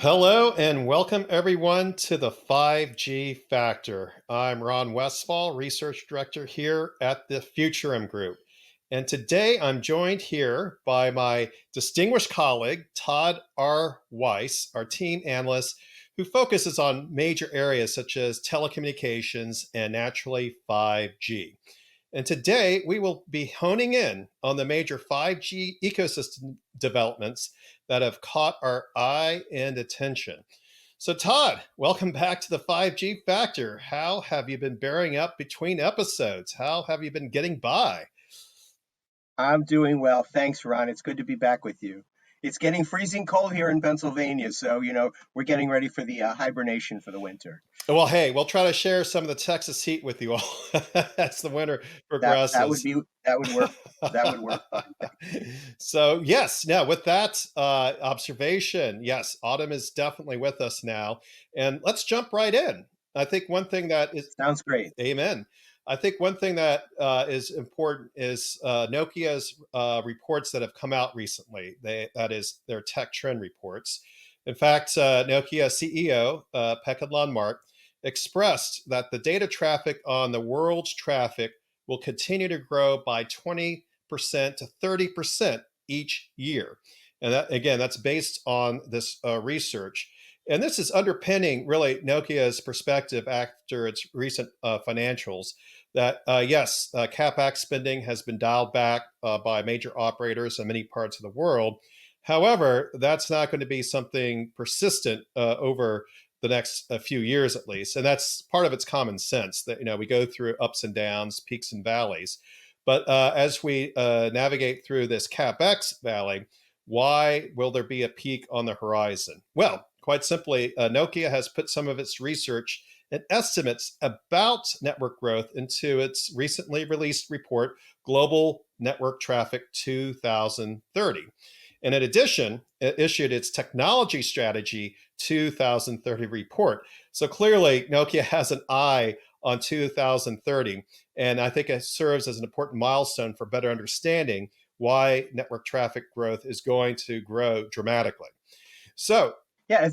Hello and welcome everyone to the 5G Factor. I'm Ron Westfall, Research Director here at the Futurum Group. And today I'm joined here by my distinguished colleague, Todd R. Weiss, our team analyst, who focuses on major areas such as telecommunications and naturally 5G. And today we will be honing in on the major 5G ecosystem developments that have caught our eye and attention. So, Todd, welcome back to the 5G Factor. How have you been bearing up between episodes? How have you been getting by? I'm doing well. Thanks, Ron. It's good to be back with you. It's getting freezing cold here in Pennsylvania, so we're getting ready for the hibernation for the winter. Well, hey, we'll try to share some of the Texas heat with you all as the winter That would progresses. be that would work. That would work fine. So, yes, now with that observation, yes, autumn is definitely with us now. And let's jump right in. I think one thing that is Sounds great. Amen. I think one thing that is important is Nokia's reports that have come out recently. That is their tech trend reports. In fact, Nokia CEO Pekka Lundmark expressed that the data traffic on the world's traffic will continue to grow by 20% to 30% each year. And that, again, that's based on this research. And this is underpinning really Nokia's perspective after its recent financials that yes, CapEx spending has been dialed back by major operators in many parts of the world. However, that's not going to be something persistent over the next few years at least. And that's part of its common sense that, we go through ups and downs, peaks and valleys. But as we navigate through this CapEx valley, why will there be a peak on the horizon? Well, quite simply, Nokia has put some of its research and estimates about network growth into its recently released report, Global Network Traffic 2030. And in addition, it issued its Technology Strategy 2030 report. So clearly, Nokia has an eye on 2030. And I think it serves as an important milestone for better understanding why network traffic growth is going to grow dramatically. So, Yeah,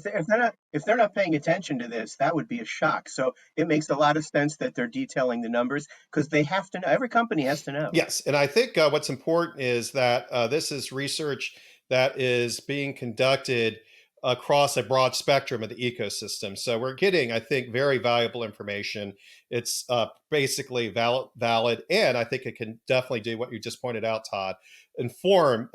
if they're not paying attention to this, that would be a shock. So it makes a lot of sense that they're detailing the numbers because they have to know. Every company has to know. yes, and I think what's important is that this is research that is being conducted across a broad spectrum of the ecosystem. So we're getting, I think, very valuable information. It's basically valid, and I think it can definitely do what you just pointed out, Todd, inform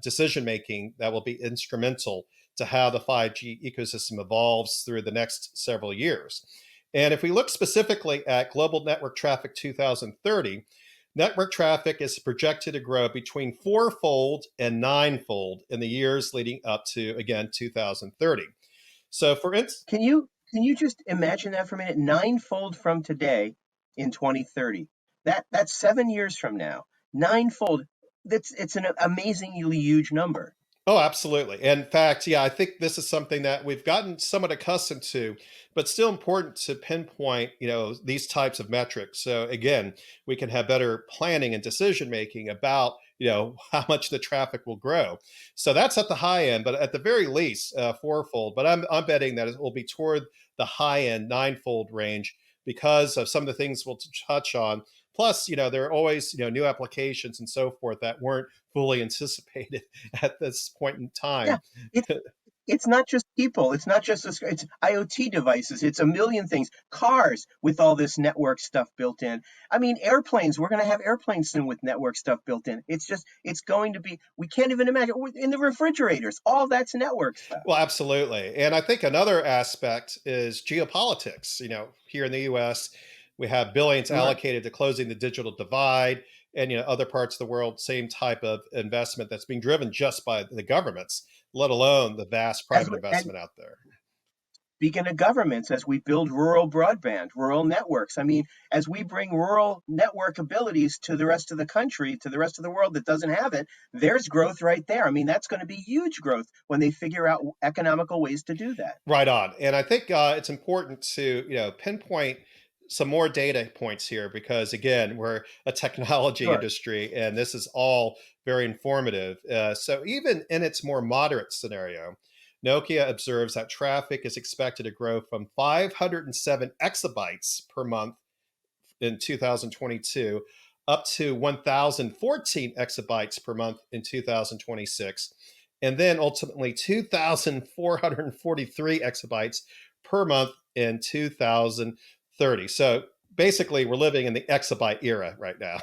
decision making that will be instrumental to how the 5G ecosystem evolves through the next several years. And if we look specifically at Global Network Traffic 2030, network traffic is projected to grow between fourfold and ninefold in the years leading up to, again, 2030. So, for instance, Can you just imagine that for a minute? Ninefold from today in 2030. That's 7 years from now. Ninefold. It's an amazingly huge number. oh, absolutely. In fact, yeah, I think this is something that we've gotten somewhat accustomed to, but still important to pinpoint, these types of metrics. So again, we can have better planning and decision making about, how much the traffic will grow. So that's at the high end, but at the very least, fourfold. But I'm betting that it will be toward the high end, ninefold range because of some of the things we'll touch on. Plus, there are always, new applications and so forth that weren't fully anticipated at this point in Yeah, time. it's it's not just people. It's not just it's IoT devices. It's a million things. Cars with all this network stuff built in. I mean, airplanes. We're going to have airplanes soon with network stuff built in. It's going to be. We can't even imagine in the refrigerators. All that's network stuff. Well, absolutely. And I think another aspect is geopolitics. Here in the US, we have billions Sure. allocated to closing the digital divide. And other parts of the world, same type of investment that's being driven just by the governments, let alone the vast As private we, and investment out there. speaking of governments, as we build rural broadband, rural networks, I mean, as we bring rural network abilities to the rest of the country, to the rest of the world that doesn't have it, there's growth right there. I mean, that's going to be huge growth when they figure out economical ways to do that. Right on. And I think it's important to, pinpoint some more data points here because, again, we're a technology Sure. industry and this is all very informative. So, even in its more moderate scenario, Nokia observes that traffic is expected to grow from 507 exabytes per month in 2022 up to 1,014 exabytes per month in 2026, and then ultimately 2,443 exabytes per month in 2030. So basically, we're living in the exabyte era right now.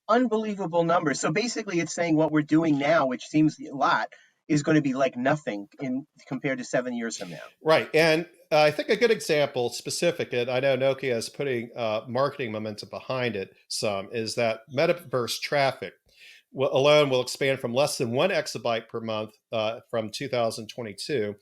Unbelievable numbers. So basically, it's saying what we're doing now, which seems a lot, is going to be like nothing in compared to 7 years from now. Right. And I think a good example, specific, and I know Nokia is putting marketing momentum behind it some, is that metaverse traffic alone will expand from less than 1 exabyte per month from 2022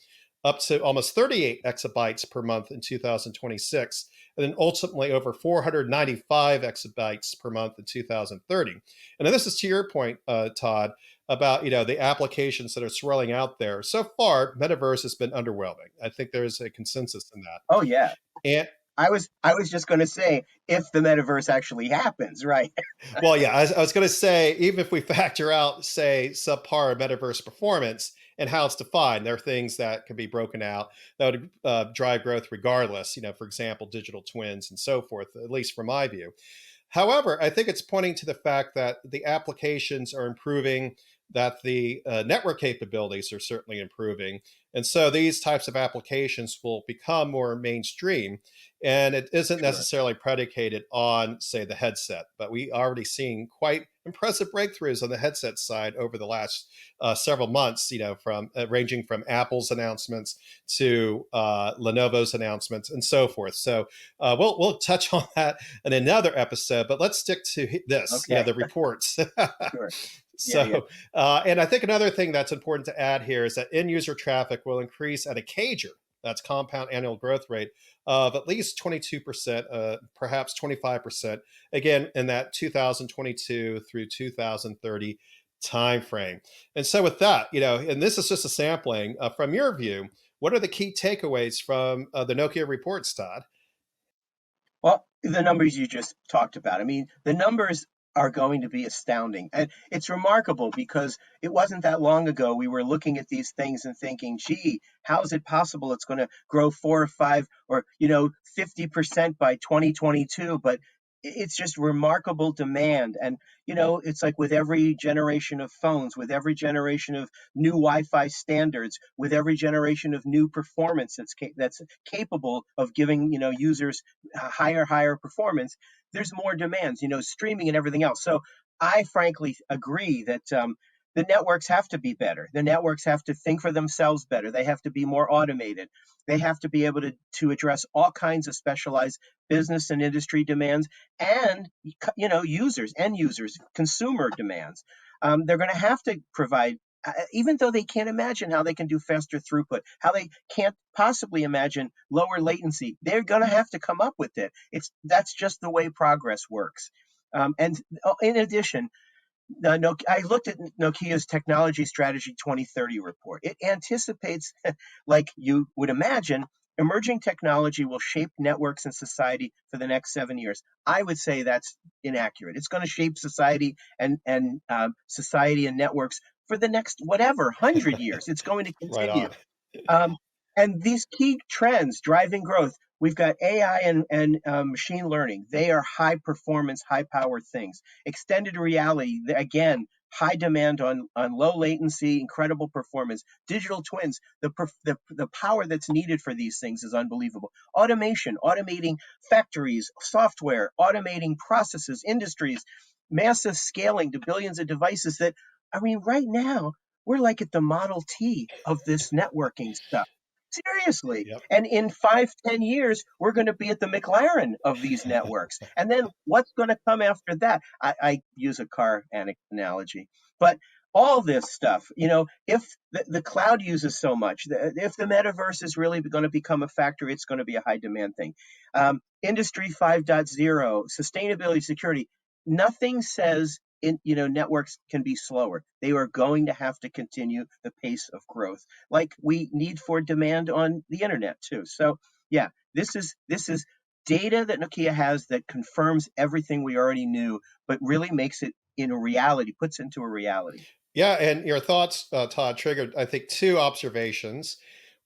up to almost 38 exabytes per month in 2026, and then ultimately over 495 exabytes per month in 2030. And this is to your point, Todd, about the applications that are swirling out there. So far, metaverse has been underwhelming. I think there's a consensus in that. Oh yeah. And I was just going to say if the metaverse actually happens, right? well, yeah, I was going to say, even if we factor out, say, subpar metaverse performance and how it's defined, there are things that can be broken out that would drive growth regardless. For example, digital twins and so forth, at least from my view. However, I think it's pointing to the fact that the applications are improving, that the network capabilities are certainly improving. And so these types of applications will become more mainstream. And it isn't Sure. necessarily predicated on, say, the headset, but we already seen quite impressive breakthroughs on the headset side over the last several months, from ranging from Apple's announcements to Lenovo's announcements and so forth. So we'll touch on that in another episode, but let's stick to this, Okay. the reports. Sure. Yeah. Yeah. So, and I think another thing that's important to add here is that end user traffic will increase at a CAGR, that's compound annual growth rate, of at least 22%, perhaps 25%, again, in that 2022 through 2030 timeframe. And so, with that, and this is just a sampling, from your view, what are the key takeaways from the Nokia reports, Todd? Well, the numbers you just talked about. I mean, the numbers are going to be astounding. And it's remarkable because it wasn't that long ago we were looking at these things and thinking, gee, how is it possible it's going to grow 4 or 5 or 50% by 2022? But it's just remarkable demand. And it's like with every generation of phones, with every generation of new Wi-Fi standards, with every generation of new performance that's capable of giving users higher performance, there's more demands, streaming and everything else. So I frankly agree that the networks have to be better. The networks have to think for themselves better. They have to be more automated. They have to be able to address all kinds of specialized business and industry demands and end users, consumer demands. They're going to have to provide, even though they can't imagine how they can do faster throughput, how they can't possibly imagine lower latency, they're going to have to come up with it. That's just the way progress works. And in addition, I looked at Nokia's Technology Strategy 2030 report. It anticipates, like you would imagine, emerging technology will shape networks and society for the next 7 years. I would say that's inaccurate. It's going to shape society and society and networks for the next whatever 100 years. It's going to Right continue. on. Um, and these key trends driving growth, we've got AI and machine learning. They are high performance, high power things. Extended reality, again, high demand on low latency, incredible performance. Digital twins, the power that's needed for these things is unbelievable. Automation, automating factories, software, automating processes, industries, massive scaling to billions of devices that, I mean, right now, we're like at the Model T of this networking stuff. Seriously. Yep. And in 5, 10 years, we're going to be at the McLaren of these networks. And then what's going to come after that? I use a car analogy, but all this stuff, if the cloud uses so much, if the metaverse is really going to become a factor, it's going to be a high demand thing. Industry 5.0, sustainability, security, nothing says networks can be slower. They are going to have to continue the pace of growth, like we need for demand on the internet too. So yeah, this is data that Nokia has that confirms everything we already knew, but really makes it in a reality, puts into a reality. Yeah, and your thoughts, Todd, triggered, I think, two observations.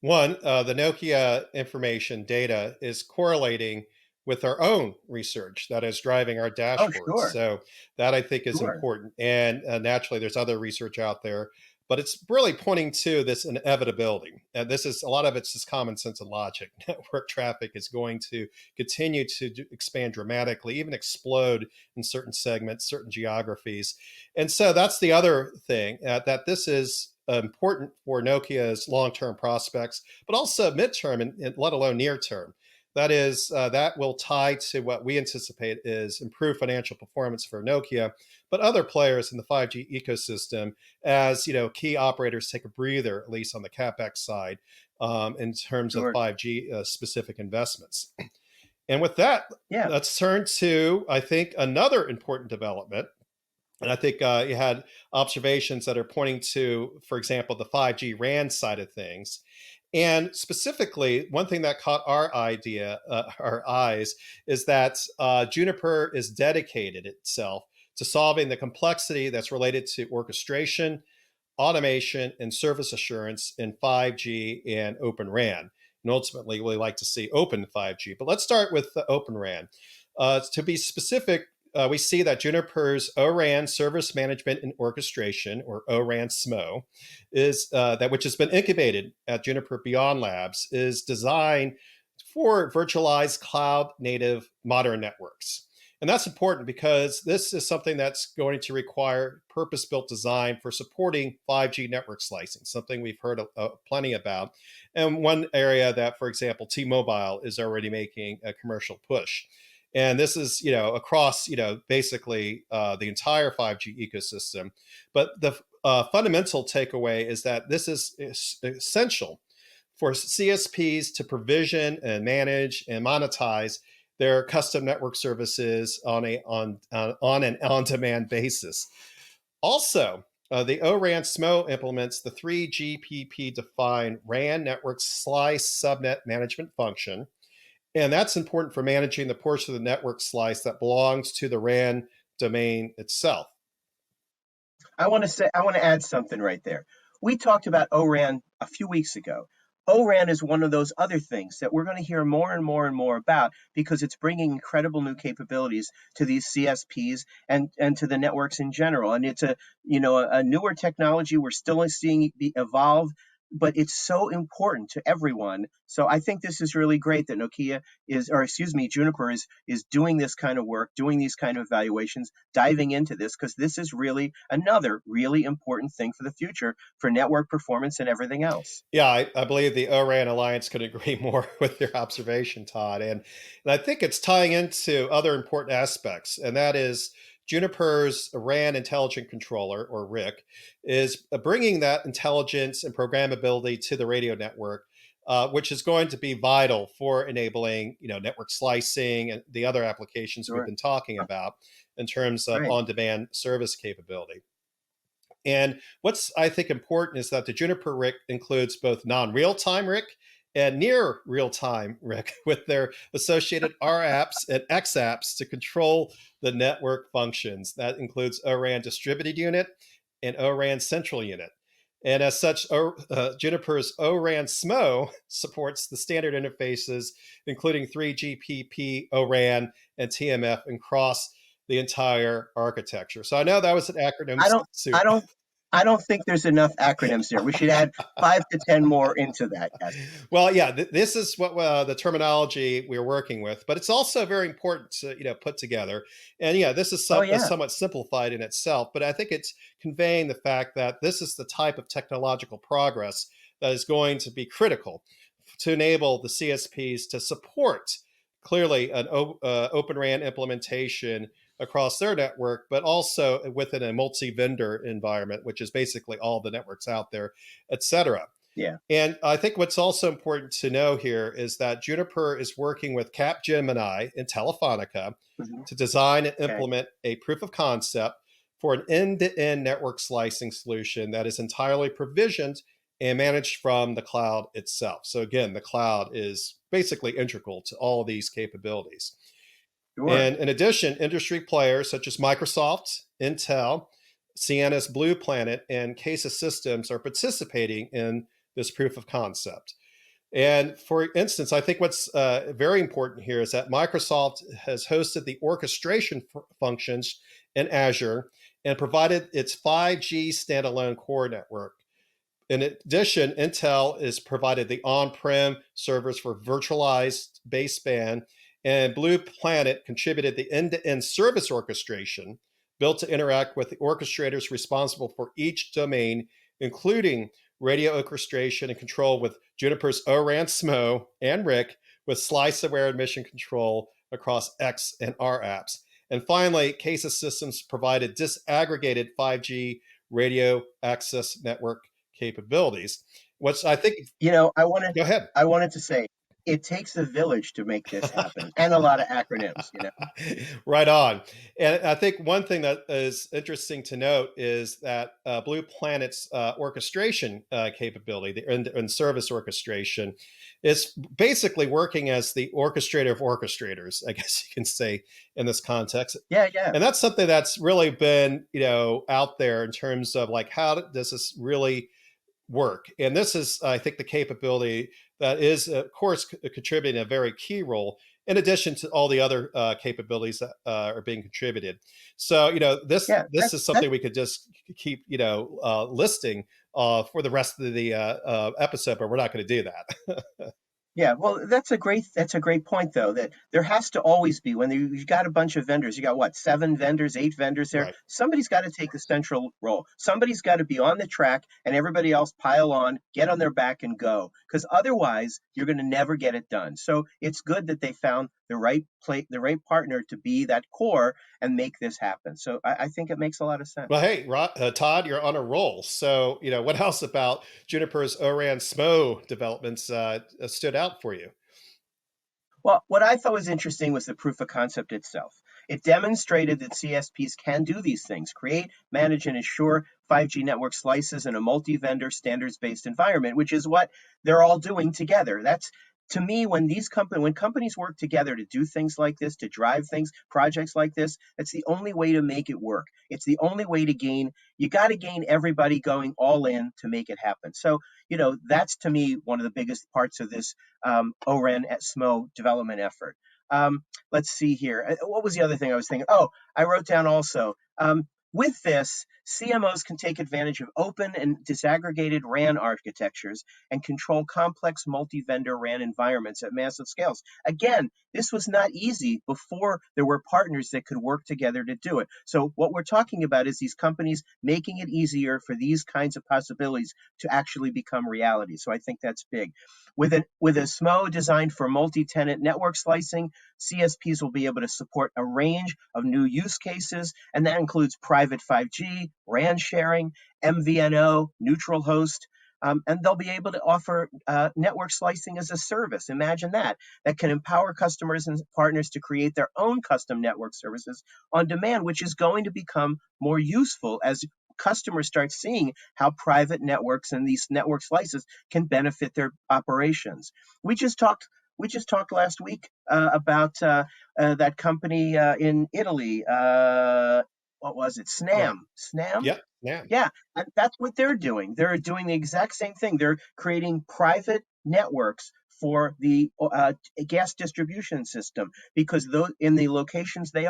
One, the Nokia information data is correlating with our own research that is driving our Oh, dashboards. sure, So that I think is sure. important. And naturally, there's other research out there, but it's really pointing to this inevitability. And this is a lot of it's just common sense and logic. Network traffic is going to continue to expand dramatically, even explode in certain segments, certain geographies. And so that's the other thing, that this is important for Nokia's long-term prospects, but also midterm and let alone near term. That is, that will tie to what we anticipate is improved financial performance for Nokia, but other players in the 5G ecosystem, as key operators take a breather, at least on the capex side, in terms of Sure. 5G specific investments. And with that, Yeah. let's turn to, I think, another important development. And I think you had observations that are pointing to, for example, the 5G RAN side of things. And specifically, one thing that caught our eyes, is that Juniper is dedicated itself to solving the complexity that's related to orchestration, automation, and service assurance in 5G and Open RAN. And ultimately, we like to see open 5G. But let's start with the Open RAN. To be specific, we see that Juniper's O-RAN Service Management and Orchestration, or O-RAN SMO, is that which has been incubated at Juniper Beyond Labs, is designed for virtualized cloud-native modern networks. And that's important because this is something that's going to require purpose-built design for supporting 5G network slicing, something we've heard plenty about. And one area that, for example, T-Mobile is already making a commercial push. And this is, across, basically the entire 5G ecosystem. But the fundamental takeaway is that this is essential for CSPs to provision and manage and monetize their custom network services on an on-demand basis. Also, the O-RAN SMO implements the 3GPP defined RAN network slice subnet management function, and that's important for managing the portion of the network slice that belongs to the RAN domain itself. I want to add something right there. We talked about ORAN a few weeks ago. ORAN is one of those other things that we're going to hear more and more and more about because it's bringing incredible new capabilities to these CSPs and to the networks in general. And it's a newer technology we're still seeing it evolve, but it's so important to everyone. So I think this is really great that Juniper is doing this kind of work, doing these kind of evaluations, diving into this, because this is really another really important thing for the future for network performance and everything else. Yeah, I believe the O-RAN Alliance could agree more with your observation, Todd. And I think it's tying into other important aspects, and that is Juniper's RAN Intelligent Controller, or RIC, is bringing that intelligence and programmability to the radio network, which is going to be vital for enabling, network slicing and the other applications we've Sure. been talking about in terms of Right. on-demand service capability. And what's, I think, important is that the Juniper RIC includes both non-real-time RIC and near real-time RIC with their associated R apps and X apps to control the network functions. That includes O-RAN distributed unit and O-RAN central unit. And as such, Juniper's O-RAN SMO supports the standard interfaces, including 3GPP, O-RAN, and TMF, across the entire architecture. So I know that was an acronym I don't soup. I don't I don't think there's enough acronyms there. We should add 5 to 10 more into that. Yes. Well, yeah, this is what the terminology we're working with, but it's also very important to put together. And yeah, this is Oh yeah. somewhat simplified in itself, but I think it's conveying the fact that this is the type of technological progress that is going to be critical to enable the CSPs to support clearly an Open RAN implementation across their network, but also within a multi-vendor environment, which is basically all the networks out there, et cetera. Yeah. And I think what's also important to know here is that Juniper is working with Capgemini and Telefonica Mhm. to design and Okay. implement a proof of concept for an end-to-end network slicing solution that is entirely provisioned and managed from the cloud itself. So again, the cloud is basically integral to all of these capabilities. Sure. And in addition, industry players such as Microsoft, Intel, Cienna's Blue Planet and Casa Systems are participating in this proof of concept. And for instance, I think what's very important here is that Microsoft has hosted the orchestration functions in Azure and provided its 5G standalone core network. In addition, Intel has provided the on-prem servers for virtualized baseband, and Blue Planet contributed the end-to-end service orchestration built to interact with the orchestrators responsible for each domain, including radio orchestration and control with Juniper's O-RAN SMO and RIC with slice-aware mission control across X and R apps. And finally, Casa Systems provided disaggregated 5G radio access network capabilities. What's I think, You know, I wanted go ahead. I wanted to say it takes a village to make this happen, and a lot of acronyms. You know. Right on. And I think one thing that is interesting to note is that Blue Planet's orchestration capability, the end service orchestration, is basically working as the orchestrator of orchestrators, I guess you can say in this context. Yeah, yeah. And that's something that's really been, out there in terms of like, how does this really work? And this is, I think, the capability that is, of course, contributing a very key role in addition to all the other capabilities that are being contributed. So, this Yeah, this is something we could just keep, listing for the rest of the episode, but we're not going to do that. yeah, well, that's a great point though, that there has to always be when you've got a bunch of vendors, you got what, 7 vendors, 8 vendors there. Right. Somebody's got to take the central role. Somebody's got to be on the track and everybody else pile on, get on their back and go. Because otherwise you're going to never get it done. So it's good that they found the right partner to be that core and make this happen. So I think it makes a lot of sense. Well, hey, Todd, you're on a roll. So, what else about Juniper's O-RAN SMO developments stood out for you? Well, what I thought was interesting was the proof of concept itself. It demonstrated that CSPs can do these things, create, manage, and ensure 5G network slices in a multi-vendor standards-based environment, which is what they're all doing together. That's to me, when companies work together to do things like this, to drive things, projects like this, that's the only way to make it work. It's the only way to gain. You got to gain everybody going all in to make it happen. So, that's to me one of the biggest parts of this O-RAN SMO development effort. Let's see here. What was the other thing I was thinking? Oh, I wrote down also. With this, CMOs can take advantage of open and disaggregated RAN architectures and control complex multi-vendor RAN environments at massive scales. Again, this was not easy before there were partners that could work together to do it. So what we're talking about is these companies making it easier for these kinds of possibilities to actually become reality. So I think that's big. With a SMO designed for multi-tenant network slicing, CSPs will be able to support a range of new use cases, and that includes private 5G, RAN sharing, MVNO, neutral host, and they'll be able to offer network slicing as a service. Imagine that can empower customers and partners to create their own custom network services on demand, which is going to become more useful as customers start seeing how private networks and these network slices can benefit their operations. We just talked last week about that company in Italy. What was it? Right. Snam. Snam? Yep. Yeah. Yeah, and that's what they're doing. They're doing the exact same thing. They're creating private networks for the gas distribution system because in the locations they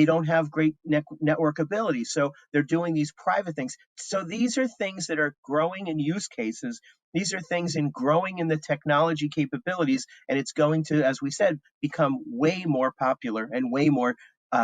don't have great network ability. So they're doing these private things. So these are things that are growing in use cases. These are things growing in the technology capabilities, and it's going to, as we said, become way more popular and way more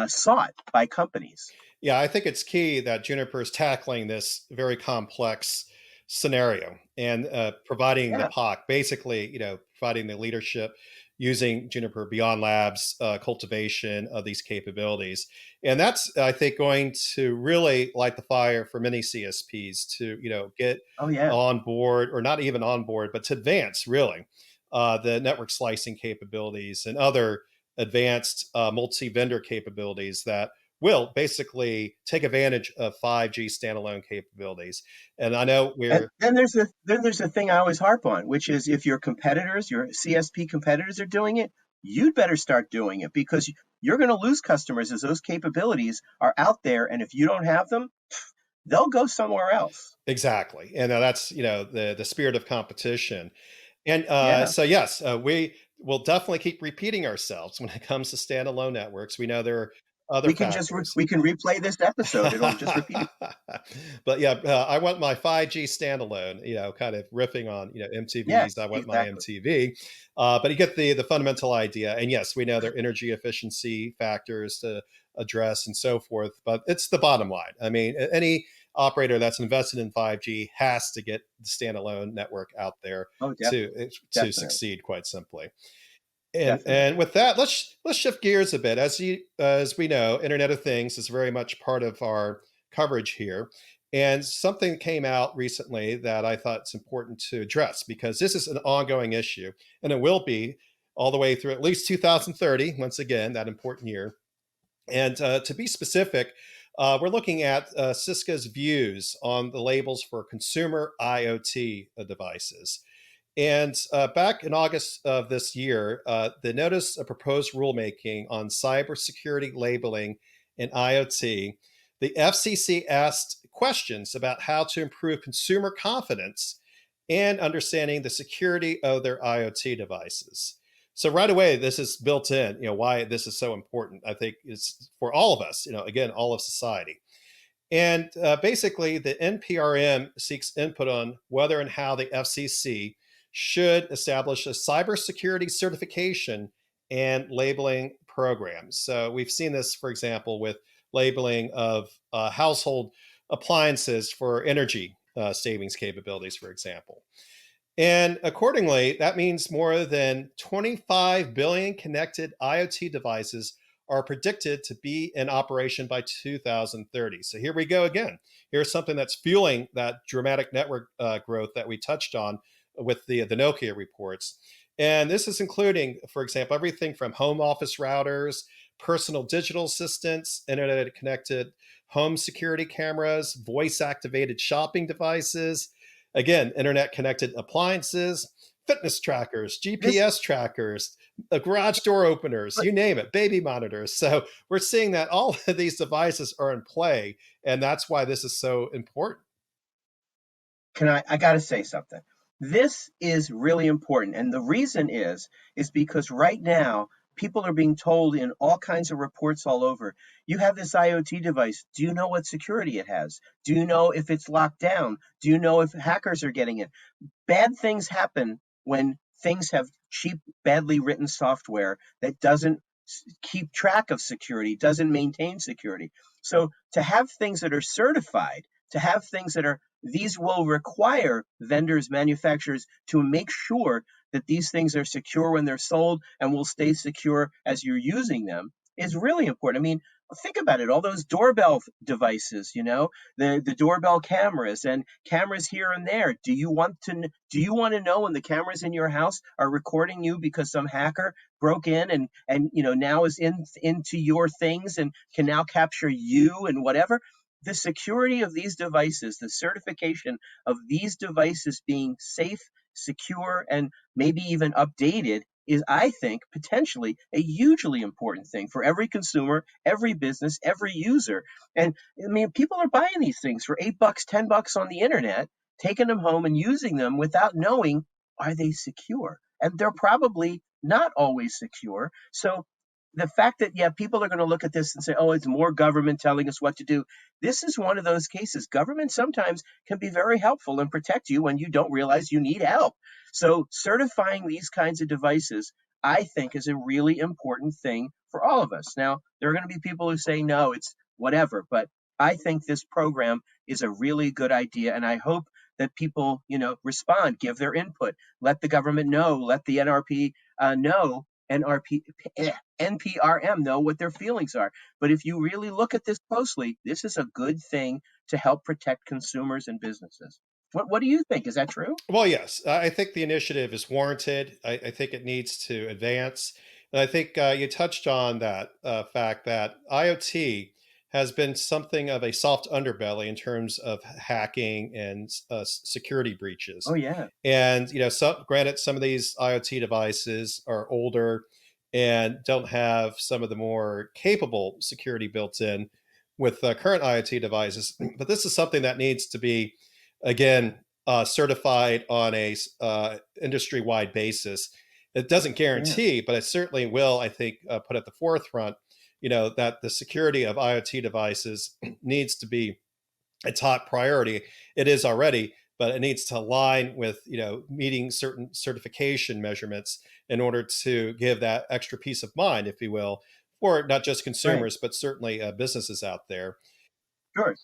sought by companies. Yeah, I think it's key that Juniper is tackling this very complex scenario and providing the Yeah. POC, basically, providing the leadership using Juniper Beyond Labs cultivation of these capabilities. And that's, I think, going to really light the fire for many CSPs to, get Oh, yeah. on board, or not even on board, but to advance really the network slicing capabilities and other advanced multi-vendor capabilities that will basically take advantage of 5G standalone capabilities. And I know And we're then there's a thing I always harp on, which is if your CSP competitors are doing it, you'd better start doing it because you're going to lose customers as those capabilities are out there. And if you don't have them, they'll go somewhere else. Exactly. And that's, the spirit of competition. And Yeah. so, yes, we will definitely keep repeating ourselves when it comes to standalone networks. We know there are other factors. We can replay this episode. It'll just repeat it. But yeah, I want my 5G standalone, kind of riffing on, MTVs. Yes, I want my exactly. MTV. But you get the fundamental idea. And yes, we know there are energy efficiency factors to address and so forth. But it's the bottom line. I mean, any operator that's invested in 5G has to get the standalone network out there Oh, to definitely, succeed, quite simply. And definitely. with that, let's shift gears a bit. As we know, Internet of Things is very much part of our coverage here. And something came out recently that I thought it's important to address because this is an ongoing issue, and it will be all the way through at least 2030. Once again, that important year. And to be specific, we're looking at Cisco's views on the labels for consumer IoT devices. And back in August of this year, the notice of proposed rulemaking on cybersecurity labeling in IoT, the FCC asked questions about how to improve consumer confidence and understanding the security of their IoT devices. So right away, this is built in. Why this is so important. I think it's for all of us. Again, all of society. And basically, the NPRM seeks input on whether and how the FCC should establish a cybersecurity certification and labeling programs. So we've seen this, for example, with labeling of household appliances for energy savings capabilities, for example. And accordingly, that means more than 25 billion connected IoT devices are predicted to be in operation by 2030. So here we go again. Here's something that's fueling that dramatic network growth that we touched on with the Nokia reports. And this is including, for example, everything from home office routers, personal digital assistants, internet connected home security cameras, voice activated shopping devices, again, internet connected appliances, fitness trackers, This, GPS trackers, garage door openers, but you name it, baby monitors. So we're seeing that all of these devices are in play. And that's why this is so important. I got to say something. This is really important. And the reason is because right now, people are being told in all kinds of reports all over, you have this IoT device. Do you know what security it has? Do you know if it's locked down? Do you know if hackers are getting it? Bad things happen when things have cheap, badly written software that doesn't keep track of security, doesn't maintain security. So to have things that are certified, to have things that are, these will require vendors, manufacturers to make sure that these things are secure when they're sold and will stay secure as you're using them is really important. I mean, think about it, all those doorbell devices, the doorbell cameras and cameras here and there. Do you want to know when the cameras in your house are recording you because some hacker broke in and now is into your things and can now capture you and whatever? The security of these devices, the certification of these devices being safe, secure, and maybe even updated is, I think, potentially a hugely important thing for every consumer, every business, every user. And I mean, people are buying these things for $8, $10 on the internet, taking them home and using them without knowing, are they secure? And they're probably not always secure. So the fact that, yeah, people are going to look at this and say, oh, it's more government telling us what to do. This is one of those cases. Government sometimes can be very helpful and protect you when you don't realize you need help. So certifying these kinds of devices, I think, is a really important thing for all of us. Now, there are going to be people who say, no, it's whatever, but I think this program is a really good idea. And I hope that people, respond, give their input, let the government know, let the NRP know, NRP, NPRM know what their feelings are. But if you really look at this closely, this is a good thing to help protect consumers and businesses. What do you think? Is that true? Well, yes, I think the initiative is warranted. I think it needs to advance. And I think you touched on that fact that IoT has been something of a soft underbelly in terms of hacking and security breaches. Oh, yeah. And, granted, some of these IoT devices are older and don't have some of the more capable security built in. with current IoT devices. But this is something that needs to be, again, certified on a industry-wide basis. It doesn't Yeah, guarantee, but it certainly will, I think, put at the forefront, that the security of IoT devices needs to be a top priority. It is already, but it needs to align with meeting certain certification measurements in order to give that extra peace of mind, if you will, for not just right. consumers but certainly businesses out there. Sure.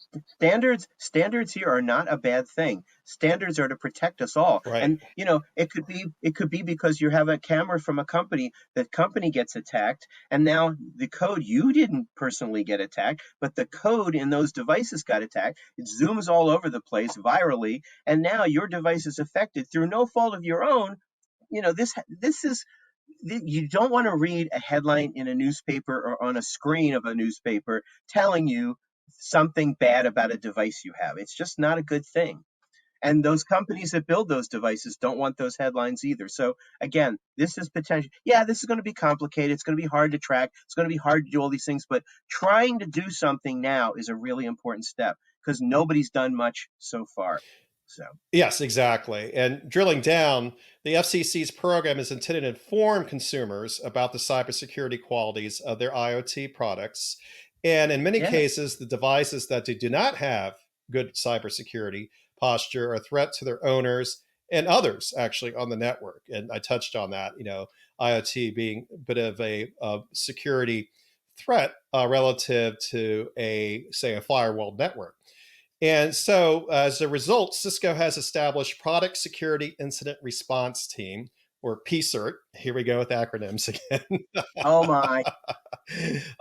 Standards here are not a bad thing. Standards are to protect us all. Right. And it could be because you have a camera from a company, that company gets attacked, and now the code, you didn't personally get attacked, but the code in those devices got attacked. It zooms all over the place virally, and now your device is affected through no fault of your own. This is, you don't want to read a headline in a newspaper or on a screen of a newspaper telling you something bad about a device you have. It's just not a good thing. And those companies that build those devices don't want those headlines either. So again, this is potential. Yeah, this is going to be complicated. It's going to be hard to track. It's going to be hard to do all these things. But trying to do something now is a really important step, because nobody's done much so far. So Yes, exactly. And drilling down, the FCC's program is intended to inform consumers about the cybersecurity qualities of their IoT products. And in many yeah, cases, the devices that do not have good cybersecurity posture are a threat to their owners and others actually on the network. And I touched on that, IoT being a bit of a security threat relative to say, a firewall network. And so, as a result, Cisco has established Product Security Incident Response Team, or PSIRT. Here we go with acronyms again. oh my,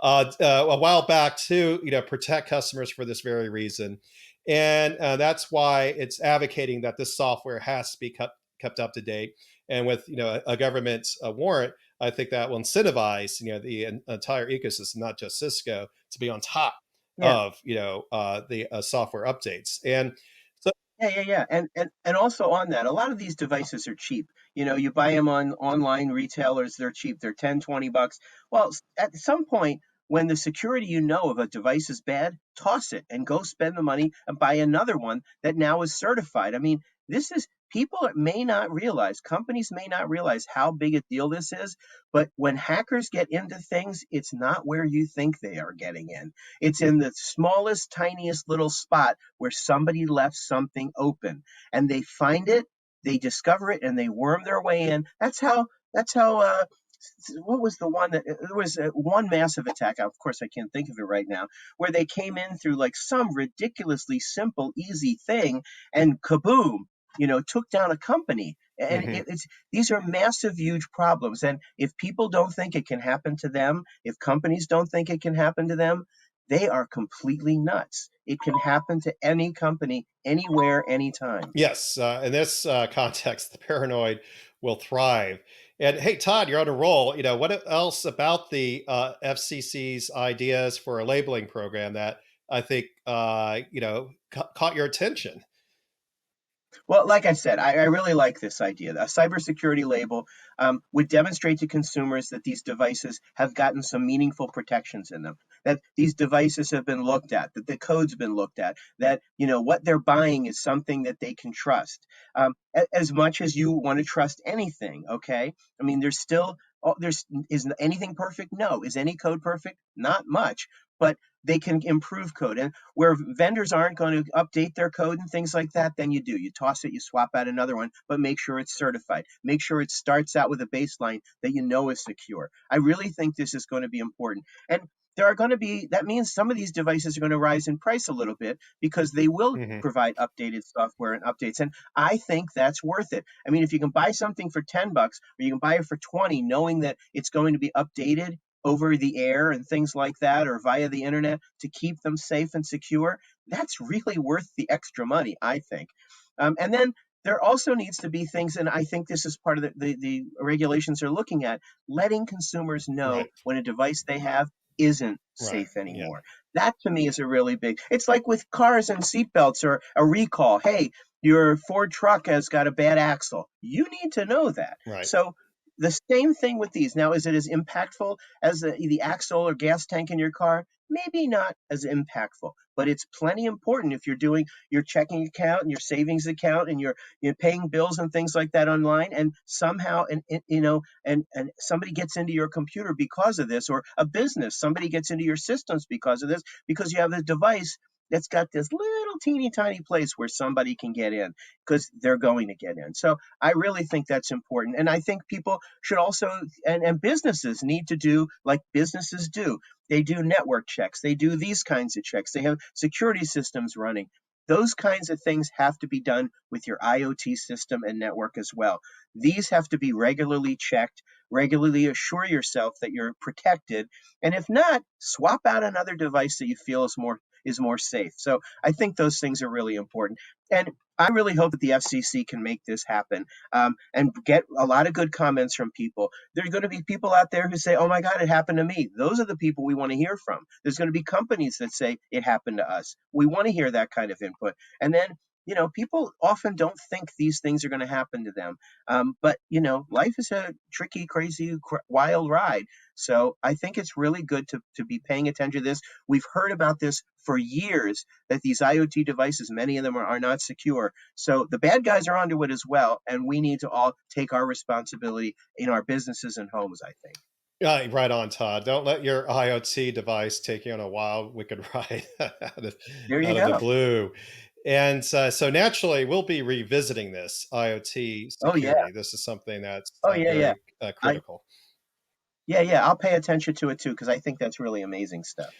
A while back to protect customers for this very reason, and that's why it's advocating that this software has to be kept up to date. And with a government warrant, I think that will incentivize the entire ecosystem, not just Cisco, to be on top yeah. of the software updates. And so, Yeah. And also on that, a lot of these devices are cheap. You buy them on online retailers, they're cheap. They're 10, $20. Well, at some point, when the security of a device is bad, toss it and go spend the money and buy another one that now is certified. I mean, this is, people may not realize, companies may not realize how big a deal this is, but when hackers get into things, it's not where you think they are getting in. It's in the smallest, tiniest little spot where somebody left something open, and they find it, they discover it, and they worm their way in. That's how what was the one that, there was one massive attack, of course I can't think of it right now, where they came in through like some ridiculously simple easy thing, and kaboom, took down a company. And mhm. it's, these are massive, huge problems. And if people don't think it can happen to them, if companies don't think it can happen to them, they are completely nuts. It can happen to any company, anywhere, anytime. Yes, in this context, the paranoid will thrive. And hey, Todd, you're on a roll. What else about the FCC's ideas for a labeling program that I think caught your attention? Well, like I said, I really like this idea. A cybersecurity label would demonstrate to consumers that these devices have gotten some meaningful protections in them, that these devices have been looked at, that the code's been looked at, that what they're buying is something that they can trust. As much as you want to trust anything, okay? I mean, there's still, is anything perfect? No. Is any code perfect? Not much. But they can improve code. And where vendors aren't going to update their code and things like that, then you do. You toss it, you swap out another one, but make sure it's certified. Make sure it starts out with a baseline that is secure. I really think this is going to be important. And there are going to be, that means some of these devices are going to rise in price a little bit, because they will Hmm. provide updated software and updates. And I think that's worth it. I mean, if you can buy something for $10 or you can buy it for 20, knowing that it's going to be updated over the air and things like that, or via the internet, to keep them safe and secure, that's really worth the extra money, I think. And then there also needs to be things, and I think this is part of the regulations are looking at, letting consumers know Right, when a device they have isn't right, safe yeah, anymore. That to me is a really big, it's like with cars and seatbelts or a recall. Hey, your Ford truck has got a bad axle. You need to know that. right. So The same thing with these. Now, is it as impactful as the axle or gas tank in your car? Maybe not as impactful, but it's plenty important if you're doing your checking account and your savings account and you're paying bills and things like that online, and somehow and somebody gets into your computer because of this, or a business, somebody gets into your systems because of this, because you have a device that's got this little teeny tiny place where somebody can get in because they're going to get in. So I really think that's important. And I think people should also, and businesses need to do like businesses do. They do network checks. They do these kinds of checks. They have security systems running. Those kinds of things have to be done with your IoT system and network as well. These have to be regularly checked, regularly assure yourself that you're protected. And if not, swap out another device that you feel is more safe. So I think those things are really important. And I really hope that the FCC can make this happen, and get a lot of good comments from people. There are going to be people out there who say, oh my God, it happened to me. Those are the people we want to hear from. There's going to be companies that say it happened to us. We want to hear that kind of input. And then, people often don't think these things are going to happen to them. But, life is a tricky, crazy, wild ride. So I think it's really good to be paying attention to this. We've heard about this for years, that these IoT devices, many of them are not secure. So the bad guys are onto it as well. And we need to all take our responsibility in our businesses and homes, I think. Right on, Todd. Don't let your IoT device take you on a wild, wicked ride There you out of the go. blue. And so naturally, we'll be revisiting this IoT Oh, yeah. security. This is something that's Oh, yeah, yeah. very I, critical. yeah, yeah. I'll pay attention to it too, because I think that's really amazing stuff.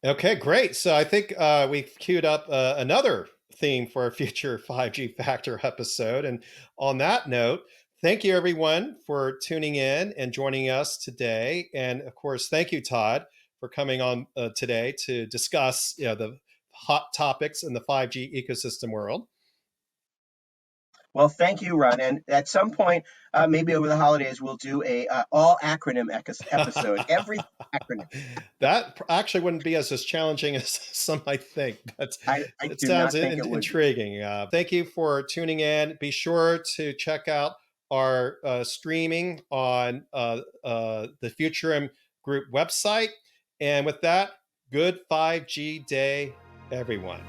Okay, great. So I think we've queued up another theme for a future 5G Factor episode. And on that note, thank you everyone for tuning in and joining us today. And of course, thank you, Todd, for coming on today to discuss the hot topics in the 5G ecosystem world. Well, thank you, Ron. And at some point, maybe over the holidays, we'll do a all acronym episode. Every acronym. That actually wouldn't be as challenging as some might think, but I it do sounds not think it would be. intriguing. Thank you for tuning in. Be sure to check out our streaming on the Futurum Group website. And with that, good 5G day, everyone.